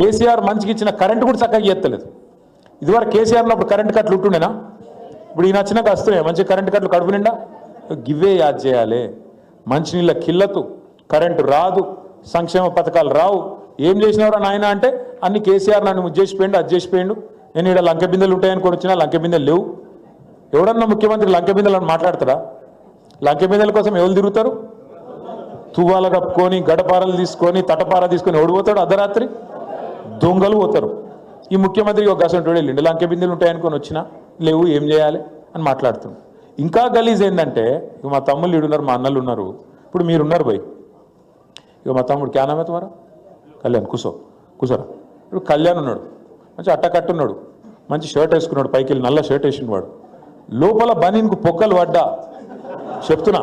కేసీఆర్ మంచికి ఇచ్చిన కరెంటు కూడా చక్కగా చేస్తలేదు. ఇదివరకు కేసీఆర్ ఉన్నప్పుడు కరెంటు కట్లు ఉంటుండేనా? ఇప్పుడు ఈయన వచ్చినాక వస్తున్నాయి మంచి కరెంటు కట్లు కడుపు నిండా. గివ్వే యాద్ చేయాలి. మంచినీళ్ళ కిల్లతు, కరెంటు రాదు, సంక్షేమ పథకాలు రావు. ఏం చేసినవరా నాయన అంటే అన్ని కేసీఆర్ నన్ను చేసిపోయిండు, అది చేసిపోయిండు. నేను ఇక్కడ లంకె బిందెలు ఉంటాయని కొని వచ్చినా లంకె బిందెలు లేవు. ఎవడన్నా ముఖ్యమంత్రి లంకె బిందెలు అని మాట్లాడతారా? లంకె బిందెల కోసం ఎవరు తిరుగుతారు? తువ్వాల కప్పుకొని గడపారలు తీసుకొని తటపార తీసుకొని ఎవడు పోతాడు? అర్ధరాత్రి దొంగలు పోతారు. ఈ ముఖ్యమంత్రి ఒక గసంటోడు వెళ్ళిండు, లంకె బిందెలు ఉంటాయనుకొని వచ్చినా లేవు, ఏం చేయాలి అని మాట్లాడుతున్నాం. ఇంకా గలీజ్ ఏంటంటే ఇక మా తమ్ముళ్ళు ఇడున్నారు, మా అన్నలు ఉన్నారు, ఇప్పుడు మీరున్నారు భయ్. ఇక మా తమ్ముడు క్యా నామే తుమారా? కళ్యాణ్. కూసోరా. ఇప్పుడు కళ్యాణ్ ఉన్నాడు, మంచి అట్టకట్టున్నాడు, మంచి షర్ట్ వేసుకున్నాడు, పైకి వెళ్ళి నల్ల షర్ట్ వేసిన వాడు. లోపల బనీన్కు పొక్కలు పడ్డా చెప్తున్నా,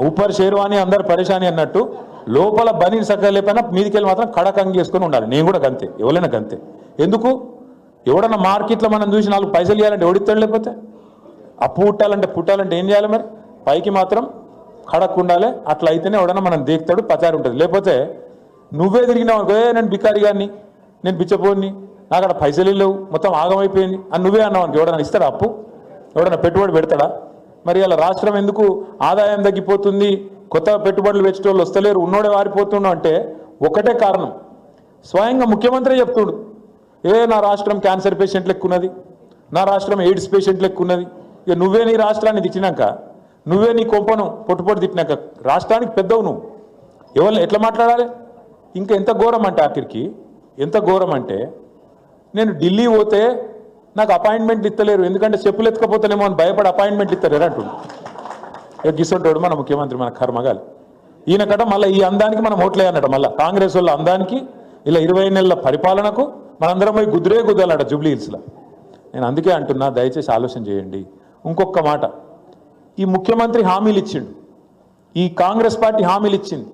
ఊపర్ షేర్వాణి అందరు పరేషాని అన్నట్టు లోపల బనీన్ సక్కగా లేకపోయినా మీదికెళ్ళి మాత్రం కడకంగి వేసుకొని ఉండాలి. నేను కూడా గంతే, ఎవరైనా గంతే. ఎందుకు? ఎవడన్నా మార్కెట్లో మనం చూసి 4 పైసలు ఇవ్వాలంటే ఎవడిస్తాడు? లేకపోతే అప్పు పుట్టాలంటే ఏం చేయాలి మరి? పైకి మాత్రం కడక్ ఉండాలి. అట్లా అయితేనే ఎవడన్నా మనం దేకుతాడు, పచారు ఉంటుంది. లేకపోతే నువ్వే తిరిగినావు అనుకో, నేను బికారి గారిని, నేను బిచ్చపోని, నాకు అక్కడ పైసలు లేవు, మొత్తం ఆగమైపోయింది అని నువ్వే అన్నావు అనుకో, ఎవడన్నా ఇస్తాడా? అప్పు ఎవడన్నా పెట్టుబడి పెడతాడా? మరి అలా రాష్ట్రం ఎందుకు ఆదాయం తగ్గిపోతుంది, కొత్త పెట్టుబడులు పెట్టేటోళ్ళు వస్తలేరు, ఉన్నోడే వారిపోతున్నావు అంటే ఒకటే కారణం. స్వయంగా ముఖ్యమంత్రి చెప్తుడు, నా రాష్ట్రం క్యాన్సర్ పేషెంట్లు ఎక్కున్నది, నా రాష్ట్రం ఎయిడ్స్ పేషెంట్లు ఎక్కున్నది. ఇక నువ్వే నీ రాష్ట్రాన్ని తిట్టినాక, నువ్వే నీ కొంపను పొట్టుపొట్టు తిట్టినాక రాష్ట్రానికి పెద్దవు నువ్వు. ఎవరు ఎట్లా మాట్లాడాలి? ఇంకా ఎంత ఘోరం అంటే, ఆఖరికి ఎంత ఘోరం అంటే, నేను ఢిల్లీ పోతే నాకు అపాయింట్మెంట్ ఇస్తలేరు, ఎందుకంటే చెప్పులు ఎత్తుకపోతేనేమో అని భయపడి అపాయింట్మెంట్ ఇస్తారు అంటుండు. ఇక గిసొంటోడు మన ముఖ్యమంత్రి, మన కర్మగాలి. ఈయనకట మళ్ళీ ఈ అందానికి మనం ఓట్లే అన్నట, మళ్ళీ కాంగ్రెస్ వాళ్ళ అందానికి, ఇలా 20 నెలల పరిపాలనకు మనందరం పోయి గుద్దాలట జూబ్లీ హిల్స్లో. నేను అందుకే అంటున్నా, దయచేసి ఆలోచన చేయండి. ఇంకొక మాట, ఈ ముఖ్యమంత్రి హామీలు ఇచ్చిండు, ఈ కాంగ్రెస్ పార్టీ హామీలు ఇచ్చింది.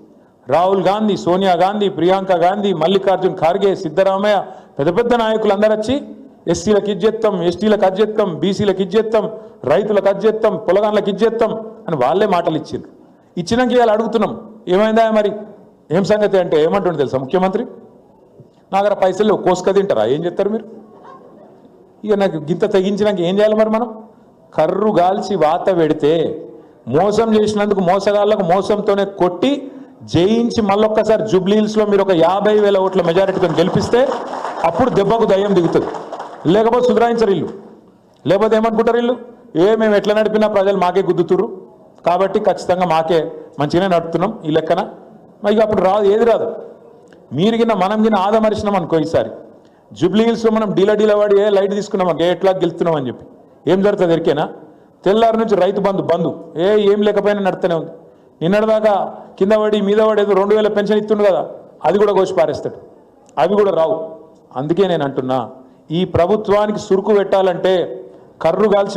రాహుల్ గాంధీ, సోనియా గాంధీ, ప్రియాంక గాంధీ, మల్లికార్జున్ ఖార్గే, సిద్ధరామయ్య, పెద్ద పెద్ద నాయకులు అందరూ వచ్చి ఎస్సీలకు ఇచ్చేస్తాం, ఎస్టీలకు అజ్జేస్తాం, బీసీలకు ఇచ్చేస్తాం, రైతులకు అజ్జేస్తాం, పొలగాన్లకు ఇచ్చేస్తాం అని వాళ్ళే మాటలు ఇచ్చిండ్రు. ఇచ్చినాక ఇవాళ అడుగుతున్నాం, ఏమైందా మరి, ఏం సంగతి అంటే ఏమంటుండే తెలుసా ముఖ్యమంత్రి? నాకు పైసలు కోసుక తింటారా? ఏం చెప్తారు మీరు? ఇక నాకు గింత తెగించినాక ఏం చేయాలి మరి మనం? కర్రు గాల్చి వాత పెడితే మోసం చేసినందుకు మోసగాళ్ళకు మోసంతోనే కొట్టి జయించి మళ్ళొక్కసారి జూబ్లీ హిల్స్లో మీరు ఒక 50,000 ఓట్ల మెజారిటీతో గెలిపిస్తే అప్పుడు దెబ్బకు దయ్యం దిగుతుంది. లేకపోతే సుధరాయించరు ఇల్లు. లేకపోతే ఏమనుకుంటారు ఇల్లు? మేము ఎట్లా నడిపినా ప్రజలు మాకే గుద్దుతుర్రు కాబట్టి ఖచ్చితంగా మాకే మంచిగానే నడుపుతున్నాం ఈ లెక్కన. ఇక అప్పుడు రాదు, ఏది రాదు. మీరు గిన్న మనం గిన్న ఆదమరిచినాం అనుకో, ఈసారి జూబ్లీ హిల్స్లో మనం డీల వాడి లైట్ తీసుకున్నాం ఎట్లా గెలుస్తున్నాం అని చెప్పి ఏం జరుగుతుంది ఎరికేనా? తెల్లారి నుంచి రైతు బంధు ఏం లేకపోయినా నడుస్తూనే ఉంది. నిన్నటిదాకా కింద పడి మీద పడి ఏదో 2,000 పెన్షన్ ఇస్తుండు కదా, అది కూడా కోసి పారేస్తాడు. అవి కూడా రావు. అందుకే నేను అంటున్నా, ఈ ప్రభుత్వానికి సురుకు పెట్టాలంటే కర్రు గాల్చి